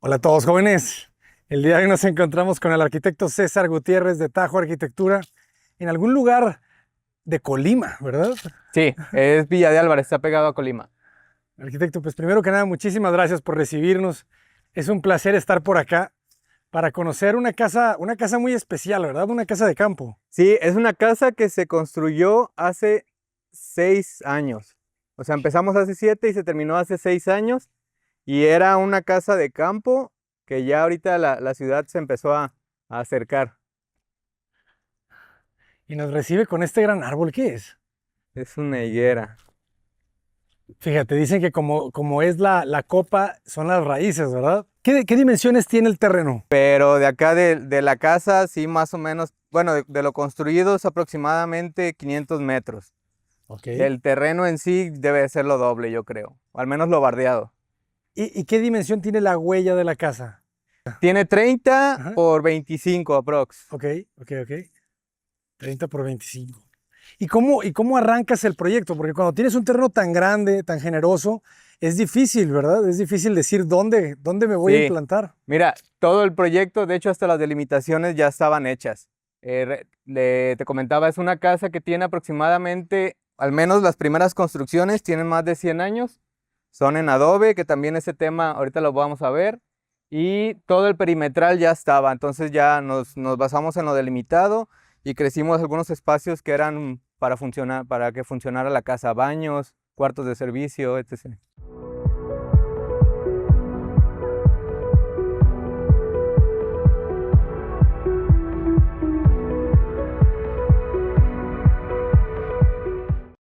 Hola a todos jóvenes. El día de hoy nos encontramos con el arquitecto César Gutiérrez de Tajo Arquitectura en algún lugar de Colima, ¿verdad? Sí, es Villa de Álvarez, está pegado a Colima. Arquitecto, pues primero que nada, muchísimas gracias por recibirnos. Es un placer estar por acá para conocer una casa muy especial, ¿verdad? Una casa de campo. Sí, es una casa que se construyó hace 6 años. O sea, empezamos hace 7 y se terminó hace 6 años. Y era una casa de campo que ya ahorita la ciudad se empezó a acercar. Y nos recibe con este gran árbol, ¿qué es? Es una higuera. Fíjate, dicen que como es la copa, son las raíces, ¿verdad? ¿Qué dimensiones tiene el terreno? Pero de acá de la casa, sí, más o menos, bueno, de lo construido es aproximadamente 500 metros. Ok. Del terreno en sí debe ser lo doble, yo creo. O al menos lo bardeado. ¿Y qué dimensión tiene la huella de la casa? Tiene 30 Ajá. por 25 aprox. Ok, ok. 30 por 25. ¿Y cómo arrancas el proyecto? Porque cuando tienes un terreno tan grande, tan generoso, es difícil, ¿verdad? Es difícil decir dónde me voy a Sí, implantar. mira, todo el proyecto, de hecho hasta las delimitaciones ya estaban hechas. Te comentaba, es una casa que tiene aproximadamente, al menos las primeras construcciones tienen más de 100 años. Son en adobe, que también ese tema ahorita lo vamos a ver. Y todo el perimetral ya estaba, entonces ya nos basamos en lo delimitado y crecimos algunos espacios que eran para funcionar, para que funcionara la casa, baños, cuartos de servicio, etc.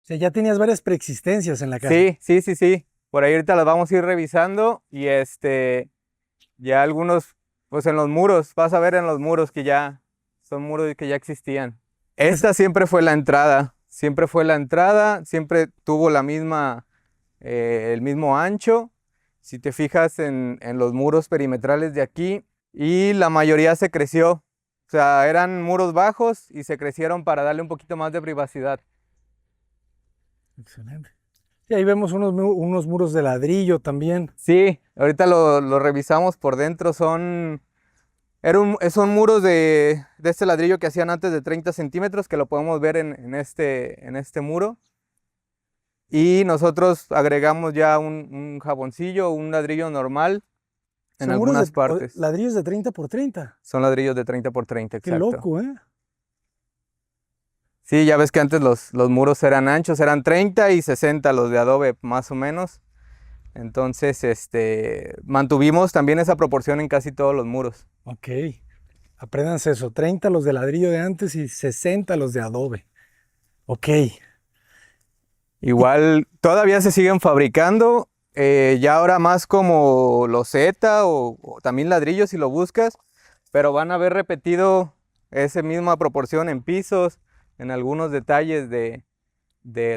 O sea, ya tenías varias preexistencias en la casa. Sí. Por ahí ahorita las vamos a ir revisando y ya algunos, pues en los muros, vas a ver en los muros que ya son muros que ya existían. Es- Esta siempre fue la entrada, siempre tuvo el mismo ancho. Si te fijas en los muros perimetrales de aquí, y la mayoría se creció. O sea, eran muros bajos y se crecieron para darle un poquito más de privacidad. Excelente. Y ahí vemos unos muros de ladrillo también. Sí, ahorita lo revisamos por dentro. Son muros de este ladrillo que hacían antes de 30 centímetros, que lo podemos ver en este muro. Y nosotros agregamos ya un jaboncillo, un ladrillo normal en Son muros algunas partes. ladrillos de 30 por 30. Son ladrillos de 30 por 30, Qué exacto. loco, ¿eh? Sí, ya ves que antes los muros eran anchos, eran 30 y 60 los de adobe, más o menos. Entonces, mantuvimos también esa proporción en casi todos los muros. Ok. Apréndanse eso. 30 los de ladrillo de antes y 60 los de adobe. Ok. Igual todavía se siguen fabricando, ya ahora más como loseta o también ladrillos si lo buscas, pero van a haber repetido esa misma proporción en pisos, en algunos detalles de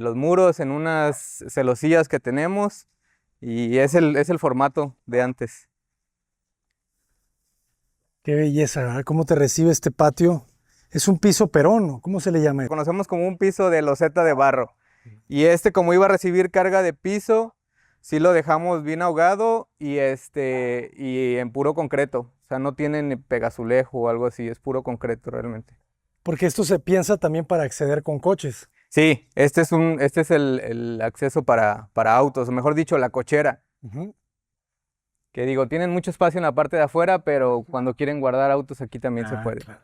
los muros, en unas celosías que tenemos, y es el formato de antes. Qué belleza, ¿verdad? ¿Cómo te recibe este patio? Es un piso perón, ¿no? ¿Cómo se le llama? Lo conocemos como un piso de loseta de barro. Y como iba a recibir carga de piso, sí lo dejamos bien ahogado y en puro concreto. O sea, no tiene ni pegazulejo o algo así, es puro concreto realmente. Porque esto se piensa también para acceder con coches. Sí, este es el acceso para autos, o mejor dicho, la cochera. Ujú. Que digo, tienen mucho espacio en la parte de afuera, pero cuando quieren guardar autos aquí también se Ah, puede. claro.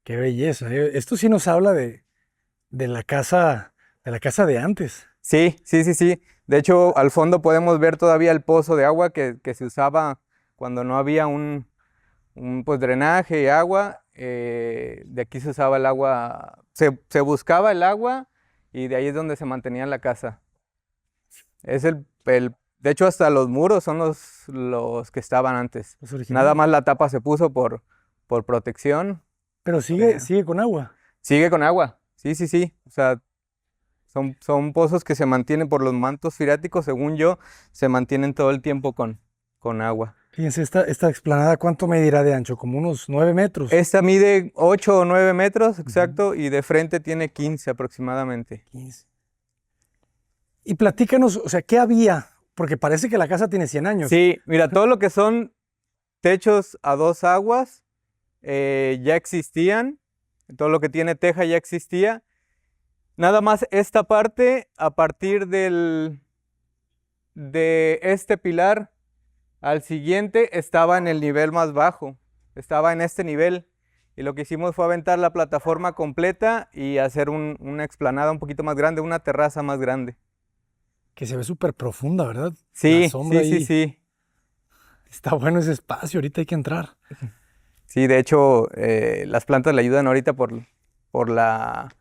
Qué belleza. Esto sí nos habla de la casa, de la casa de antes. Sí. De hecho, al fondo podemos ver todavía el pozo de agua que se usaba cuando no había pues, drenaje y agua. De aquí se usaba el agua, se buscaba el agua y de ahí es donde se mantenía la casa. De hecho, hasta los muros son los que estaban antes. Los Nada originales. más la tapa se puso por protección. Pero sigue, Pero sigue con agua. sigue con agua. Sí. O sea, son pozos que se mantienen por los mantos freáticos, según yo, se mantienen todo el tiempo con agua. Fíjense, esta explanada, ¿cuánto medirá de ancho? Como unos 9 metros. Esta mide 8 o 9 metros, Ujú. exacto, y de frente tiene 15 aproximadamente. 15. Y platícanos, o sea, ¿qué había? Porque parece que la casa tiene 100 años. Sí, mira, todo lo que son techos a dos aguas ya existían, todo lo que tiene teja ya existía. Nada más esta parte, a partir de este pilar al siguiente, estaba en el nivel más bajo, estaba en este nivel. Y lo que hicimos fue aventar la plataforma completa y hacer una explanada un poquito más grande, una terraza más grande. Que se ve súper profunda, ¿verdad? La Sí, sombra sí, sí, ahí. sí. Está bueno ese espacio, ahorita hay que entrar. Sí, de hecho, las plantas le ayudan ahorita por la,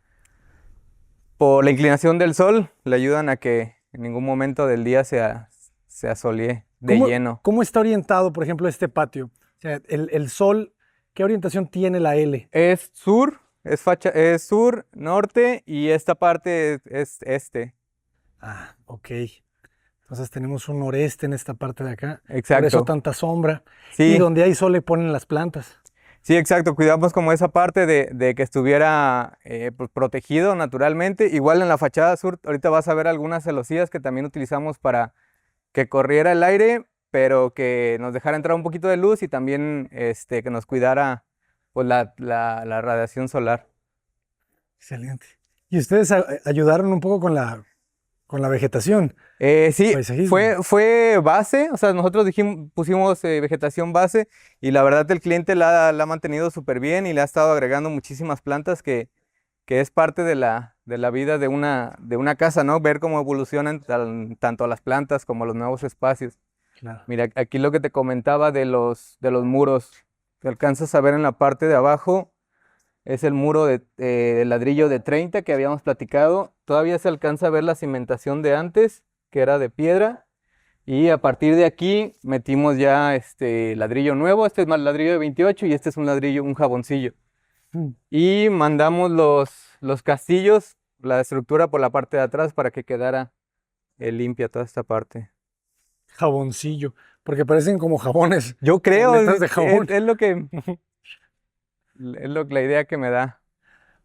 por la inclinación del sol, le ayudan a que en ningún momento del día se asolee de lleno. ¿Cómo está orientado, por ejemplo, este patio? O sea, el sol, ¿qué orientación tiene la L? Es sur, es sur, norte y esta parte es este. Ah, ok. Entonces tenemos un noreste en esta parte de acá. Por eso Exacto. tanta sombra. Y Sí, donde hay sol le ponen las plantas. sí, exacto. Cuidamos como esa parte de que estuviera protegido naturalmente. Igual en la fachada sur, ahorita vas a ver algunas celosías que también utilizamos para que corriera el aire, pero que nos dejara entrar un poquito de luz y también que nos cuidara pues, la radiación solar. Excelente. ¿Y ustedes ayudaron un poco con la vegetación, Sí, paisajismo? fue base, o sea, nosotros pusimos vegetación base y la verdad el cliente la ha mantenido súper bien y le ha estado agregando muchísimas plantas que es parte de la vida de una casa, ¿no? Ver cómo evolucionan tanto las plantas como los nuevos espacios. Claro. Mira, aquí lo que te comentaba de los muros, te alcanzas a ver en la parte de abajo, es el muro de ladrillo de 30 que habíamos platicado. Todavía se alcanza a ver la cimentación de antes, que era de piedra. Y a partir de aquí metimos ya ladrillo nuevo. Este es más ladrillo de 28 y este es un ladrillo, un jaboncillo. Mm. Y mandamos los castillos, la estructura por la parte de atrás para que quedara limpia toda esta parte. Jaboncillo, porque parecen como jabones, Yo creo, tabletas de jabón. es la idea que me da.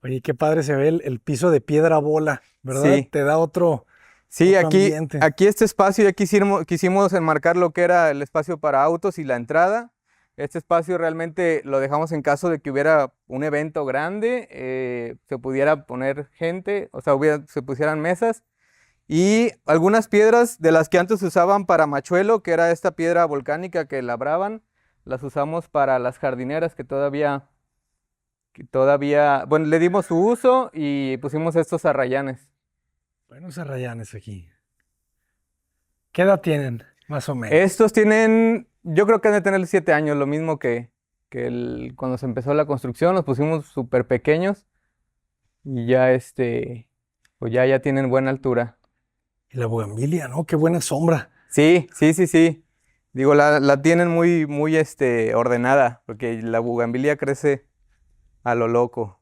Oye, qué padre se ve el piso de piedra bola, ¿verdad? Sí. Te da otro Sí, ambiente. aquí este espacio ya quisimos enmarcar lo que era el espacio para autos y la entrada. Este espacio realmente lo dejamos en caso de que hubiera un evento grande, se pudiera poner gente, o sea, se pusieran mesas. Y algunas piedras de las que antes se usaban para machuelo, que era esta piedra volcánica que labraban, las usamos para las jardineras bueno, le dimos su uso y pusimos estos arrayanes. Buenos arrayanes aquí. ¿Qué edad tienen, más o menos? Estos tienen, yo creo que han de tener 7 años, lo mismo que cuando se empezó la construcción, los pusimos súper pequeños y ya pues ya tienen buena altura. Y la bugambilia, ¿no? Qué buena sombra. Sí, sí, sí, sí. Digo, la tienen muy, muy ordenada, porque la bugambilia crece a lo loco.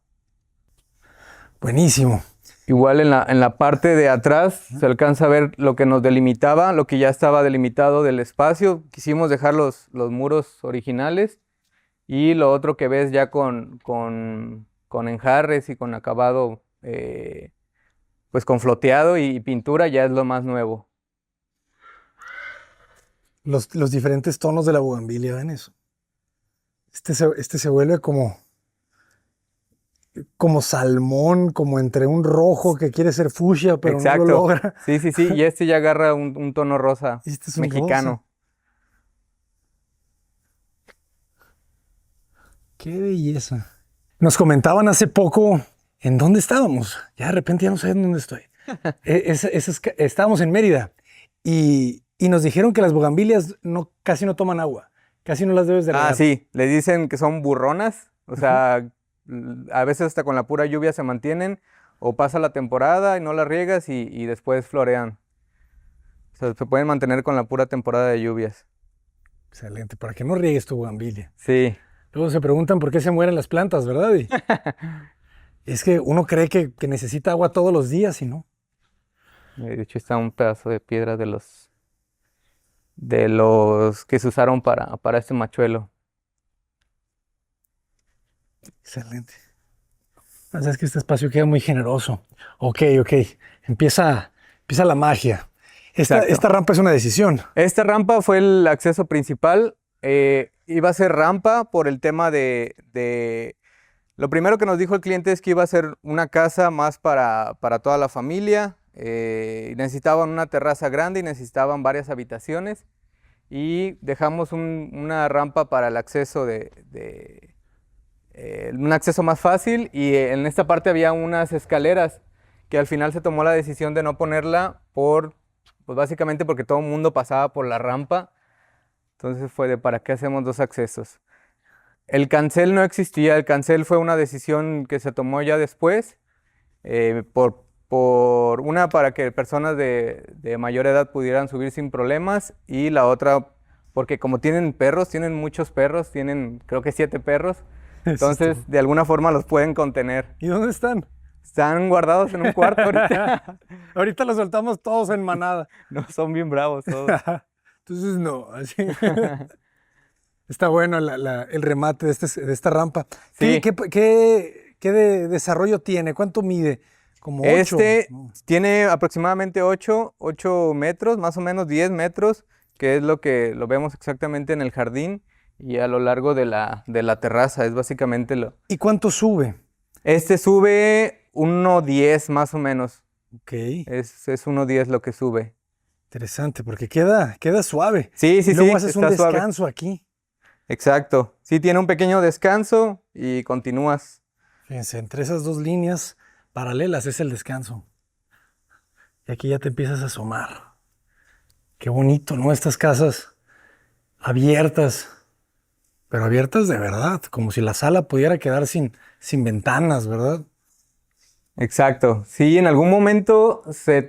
Buenísimo. Igual en la parte de atrás se alcanza a ver lo que nos delimitaba, lo que ya estaba delimitado del espacio. Quisimos dejar los muros originales y lo otro que ves ya con enjarres y con acabado, pues con floteado y pintura ya es lo más nuevo. Los diferentes tonos de la bugambilia, ¿ven eso? Este se vuelve como salmón, como entre un rojo que quiere ser fucsia, pero no lo Exacto. logra. Sí, sí, sí. Y este ya agarra un tono rosa Este es un mexicano. Qué belleza. Nos comentaban hace poco en dónde estábamos. Ya de repente ya no sé en dónde estoy. Estábamos en Mérida y nos dijeron que las bugambilias casi no toman agua. Casi no las debes de regar. Ah, sí. Le dicen que son burronas. O sea, a veces hasta con la pura lluvia se mantienen. O pasa la temporada y no las riegas y después florean. O sea, se pueden mantener con la pura temporada de lluvias. Excelente. Para que no riegues tu bugambilia. Sí. Luego se preguntan por qué se mueren las plantas, ¿verdad? Y es que uno cree que necesita agua todos los días y no. De hecho, está un pedazo de piedra de los que se usaron para este machuelo. Excelente. O sea, es que este espacio queda muy generoso. Ok. Empieza la magia. Exacto. Esta rampa es una decisión. Esta rampa fue el acceso principal. iba a ser rampa por el tema lo primero que nos dijo el cliente es que iba a ser una casa más para toda la familia. Y necesitaban una terraza grande y necesitaban varias habitaciones. Y dejamos una rampa para el acceso un acceso más fácil. Y en esta parte había unas escaleras que al final se tomó la decisión de no ponerla pues básicamente porque todo el mundo pasaba por la rampa. Entonces fue de ¿para qué hacemos dos accesos? El cancel no existía, el cancel fue una decisión que se tomó ya después, para que personas de mayor edad pudieran subir sin problemas, y la otra porque como tienen perros, tienen muchos perros, tienen creo que 7 perros, entonces de alguna forma los pueden contener. ¿Y dónde están? Están guardados en un cuarto ahorita. Ahorita los soltamos todos en manada. No, son bien bravos todos. Entonces no, así. Está bueno el remate de esta rampa. Sí. ¿Qué de desarrollo tiene? ¿Cuánto mide? Como 8. Tiene aproximadamente 8 metros, más o menos 10 metros, que es lo que lo vemos exactamente en el jardín y a lo largo de la terraza. Es básicamente ¿Y cuánto sube? Sube 1.10 más o menos. Ok. Es 1.10 lo que sube. Interesante, porque queda suave. Sí, sí, y luego sí. haces un descanso aquí. Exacto. Sí, tiene un pequeño descanso y continúas. Fíjense, entre esas dos líneas paralelas es el descanso. Y aquí ya te empiezas a asomar. Qué bonito, ¿no? Estas casas abiertas, pero abiertas de verdad, como si la sala pudiera quedar sin ventanas, ¿verdad? Exacto. Sí, en algún momento se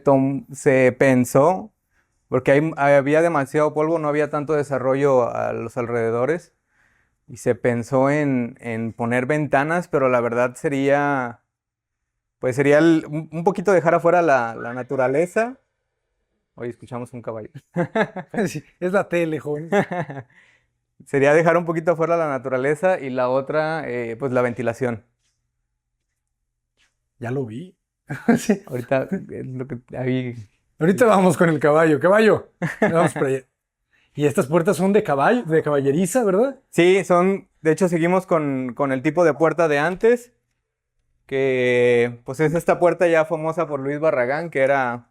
pensó, porque había demasiado polvo, no había tanto desarrollo a los alrededores, y se pensó en poner ventanas, pero la verdad sería un poquito dejar afuera la naturaleza. Hoy escuchamos un caballo. Sí, es la tele, joven. Sería dejar un poquito afuera la naturaleza y la otra, pues la ventilación. Ya lo vi. Sí. Ahorita es lo que ahí. Ahorita vamos con el caballo. ¡Caballo! Vamos para allá. Y estas puertas son de caballo, de caballeriza, ¿verdad? Sí, de hecho seguimos con el tipo de puerta de antes, que pues es esta puerta ya famosa por Luis Barragán, que era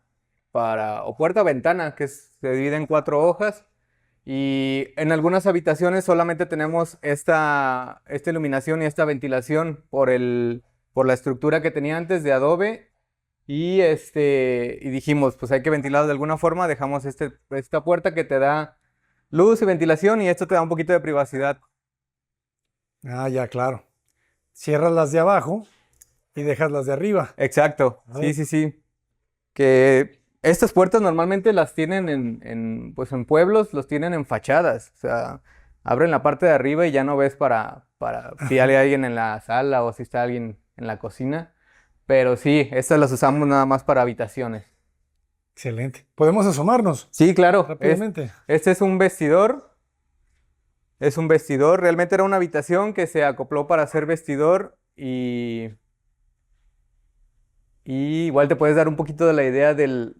o puerta o ventana, que se divide en 4 hojas. Y en algunas habitaciones solamente tenemos esta iluminación y esta ventilación por la estructura que tenía antes de adobe. Y dijimos, pues hay que ventilarlo de alguna forma. Dejamos esta puerta que te da luz y ventilación, y esto te da un poquito de privacidad. Ah, ya, claro. Cierras las de abajo y dejas las de arriba. Exacto, sí, sí, sí. Que estas puertas normalmente las tienen pues en pueblos, los tienen en fachadas. O sea, abren la parte de arriba y ya no ves para si hay alguien en la sala o si está alguien en la cocina. Pero sí, estas las usamos nada más para habitaciones. Excelente. ¿Podemos asomarnos? Sí, claro. Rápidamente. Este es un vestidor. Es un vestidor. Realmente era una habitación que se acopló para hacer vestidor y igual te puedes dar un poquito de la idea de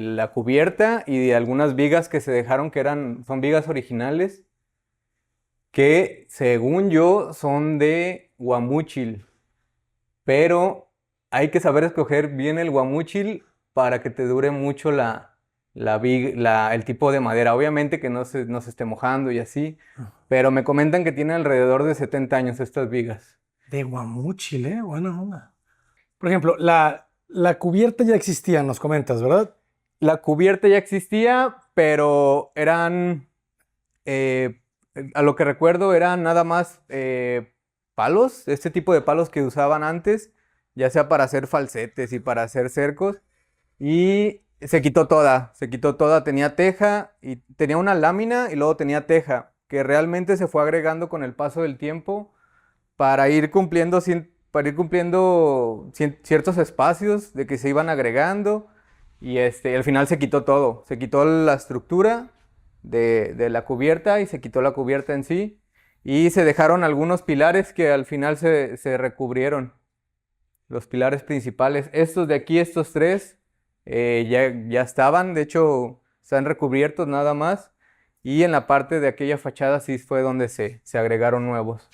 la cubierta y de algunas vigas que se dejaron que son vigas originales que según yo son de guamúchil, pero hay que saber escoger bien el guamúchil para que te dure mucho el tipo de madera. Obviamente que no se esté mojando y así, pero me comentan que tiene alrededor de 70 años estas vigas. De guamúchil, ¿eh? Buena onda. Por ejemplo, la cubierta ya existía, nos comentas, ¿verdad? La cubierta ya existía, pero a lo que recuerdo, eran nada más palos, este tipo de palos que usaban antes, ya sea para hacer falsetes y para hacer cercos, y se quitó toda, tenía teja, y tenía una lámina y luego tenía teja, que realmente se fue agregando con el paso del tiempo para ir cumpliendo ciertos espacios de que se iban agregando, y al final se quitó todo, se quitó la estructura de la cubierta y se quitó la cubierta en sí, y se dejaron algunos pilares que al final se recubrieron, los pilares principales. Estos de aquí, estos 3, ya estaban, de hecho están recubiertos nada más, y en la parte de aquella fachada sí fue donde se agregaron nuevos.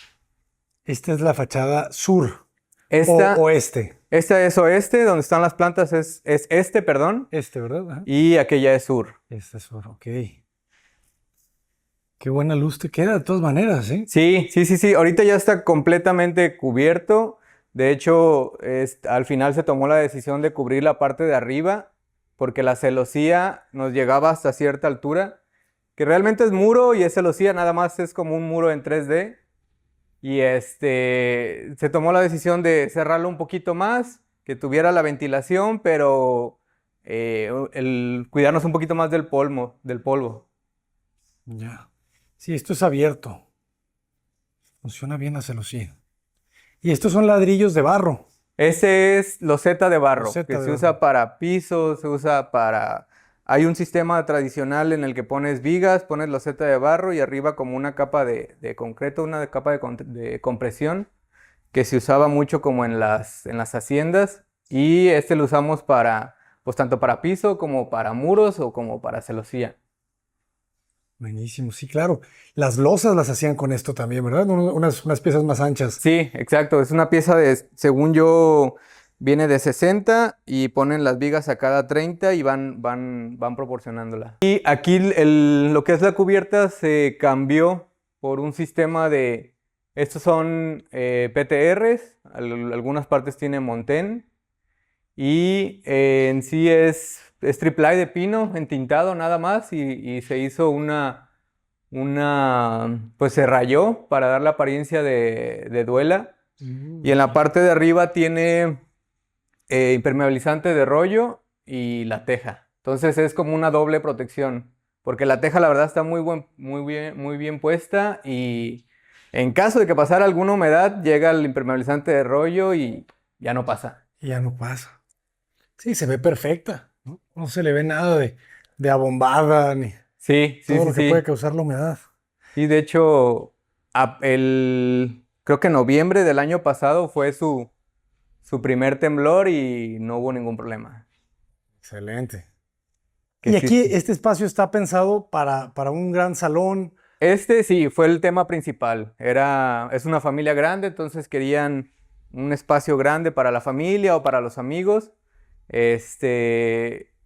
Esta es la fachada sur o Esta, oeste. esta es oeste, donde están las plantas es este, perdón, Este, ¿verdad? Ajá. y aquella es sur. Esta es sur, ok. Qué buena luz te queda de todas maneras, ¿eh? Sí, sí, sí, sí. Ahorita ya está completamente cubierto. De hecho, al final se tomó la decisión de cubrir la parte de arriba porque la celosía nos llegaba hasta cierta altura, que realmente es muro y es celosía, nada más es como un muro en 3D. Y se tomó la decisión de cerrarlo un poquito más, que tuviera la ventilación, pero el cuidarnos un poquito más del polvo. Ya. Sí, esto es abierto. Funciona bien la celosía. Y estos son ladrillos de barro. Ese es loseta de barro, Loseta que de se barro. usa para pisos, se usa para... Hay un sistema tradicional en el que pones vigas, pones loseta de barro y arriba como una capa de concreto, una capa de compresión, que se usaba mucho como en las haciendas. Y lo usamos para, pues tanto para piso como para muros o como para celosía. Buenísimo, sí, claro. Las losas las hacían con esto también, ¿verdad? Unas piezas más anchas. Sí, exacto. Es una pieza según yo, viene de 60 y ponen las vigas a cada 30 y van proporcionándola. Y aquí lo que es la cubierta se cambió por un sistema de... Estos son PTRs, algunas partes tienen Montén y en sí es triple de pino entintado nada más y se hizo pues se rayó para dar la apariencia de duela. Y en la parte de arriba tiene impermeabilizante de rollo y la teja. Entonces es como una doble protección. Porque la teja la verdad está muy bien puesta y en caso de que pasara alguna humedad, llega el impermeabilizante de rollo y ya no pasa. Y ya no pasa. Sí, se ve perfecta, ¿no? No se le ve nada de abombada ni Sí, sí, todo sí, lo que puede sí. causar la humedad. Y de hecho, creo que noviembre del año pasado fue su primer temblor y no hubo ningún problema. Excelente. Que Y sí, aquí este espacio está pensado para un gran salón. sí fue el tema principal. Es una familia grande, entonces querían un espacio grande para la familia o para los amigos.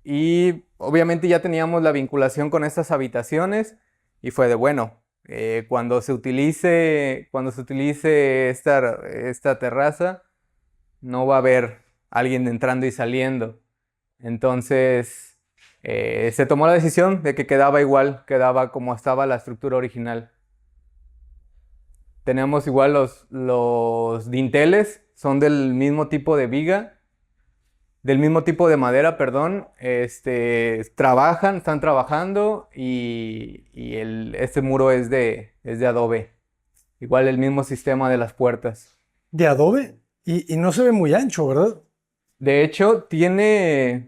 Y obviamente ya teníamos la vinculación con estas habitaciones y fue de bueno, cuando se utilice esta terraza, no va a haber alguien entrando y saliendo. Entonces, se tomó la decisión de que quedaba igual, quedaba como estaba la estructura original. Tenemos igual los dinteles, son del mismo tipo de viga, del mismo tipo de madera, perdón. Están trabajando y este muro es de adobe. Igual el mismo sistema de las puertas. De adobe y no se ve muy ancho, ¿verdad? De hecho, mira,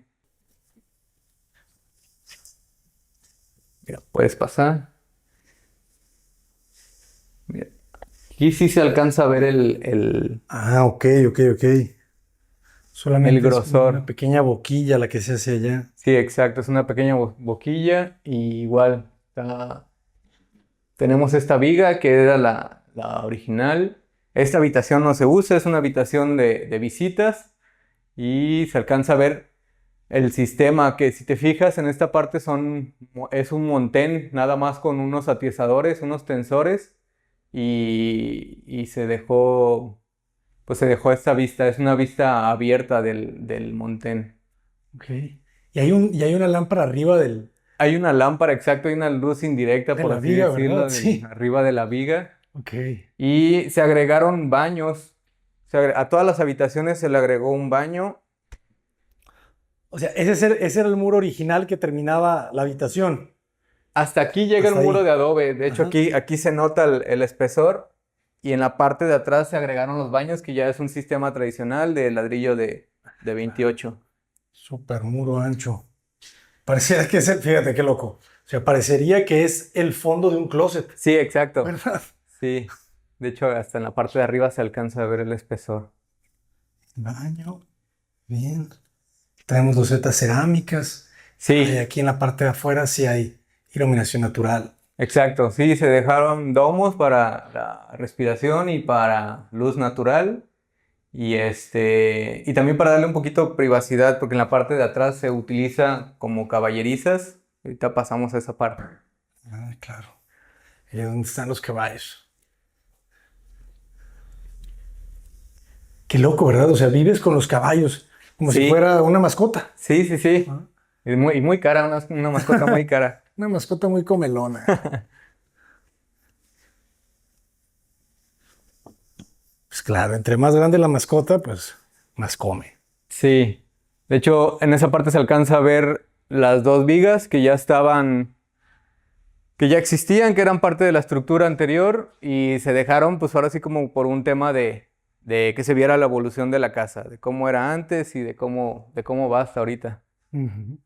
puedes pasar. Mira, aquí sí se alcanza a ver Ah, ok. el Solamente es una grosor. pequeña boquilla la que se hace allá. Sí, exacto, es una pequeña boquilla y igual tenemos esta viga que era la original. Esta habitación no se usa, es una habitación de visitas y se alcanza a ver el sistema que si te fijas en esta parte es un montén nada más con unos atiezadores, unos tensores y pues se dejó esta vista, es una vista abierta del montén. Ok. Y hay una lámpara arriba Hay una lámpara, exacto, hay una luz indirecta, de por la así viga, ¿verdad? decirlo, Sí. arriba de la viga. Ok. Y se agregaron baños. A todas las habitaciones se le agregó un baño. O sea, ese era el muro original que terminaba la habitación. Hasta aquí llega el Hasta muro ahí. de adobe. De hecho, Ajá. aquí se nota el espesor. Y en la parte de atrás se agregaron los baños, que ya es un sistema tradicional de ladrillo de 28. Súper muro ancho. Pareciera que es fíjate qué loco. O sea, parecería que es el fondo de un closet, Sí, exacto. ¿verdad? Sí. De hecho, hasta en la parte de arriba se alcanza a ver el espesor. Baño. Bien. Tenemos losetas cerámicas. Ay, Sí, aquí en la parte de afuera sí hay iluminación natural. Exacto, sí, se dejaron domos para la respiración y para luz natural. Y también para darle un poquito de privacidad, porque en la parte de atrás se utiliza como caballerizas. Ahorita pasamos a esa parte. Ah, claro. ¿Y dónde están los caballos? Qué loco, ¿verdad? O sea, vives con los caballos como si Sí, fuera una mascota. sí, sí, sí. Ah. Y muy cara, una mascota muy cara. Una mascota muy comelona. Pues claro, entre más grande la mascota, pues más come. Sí. De hecho, en esa parte se alcanza a ver las dos vigas que ya estaban, que ya existían, que eran parte de la estructura anterior y se dejaron, pues ahora sí como por un tema de que se viera la evolución de la casa, de cómo era antes y de cómo va hasta ahorita. Ujú.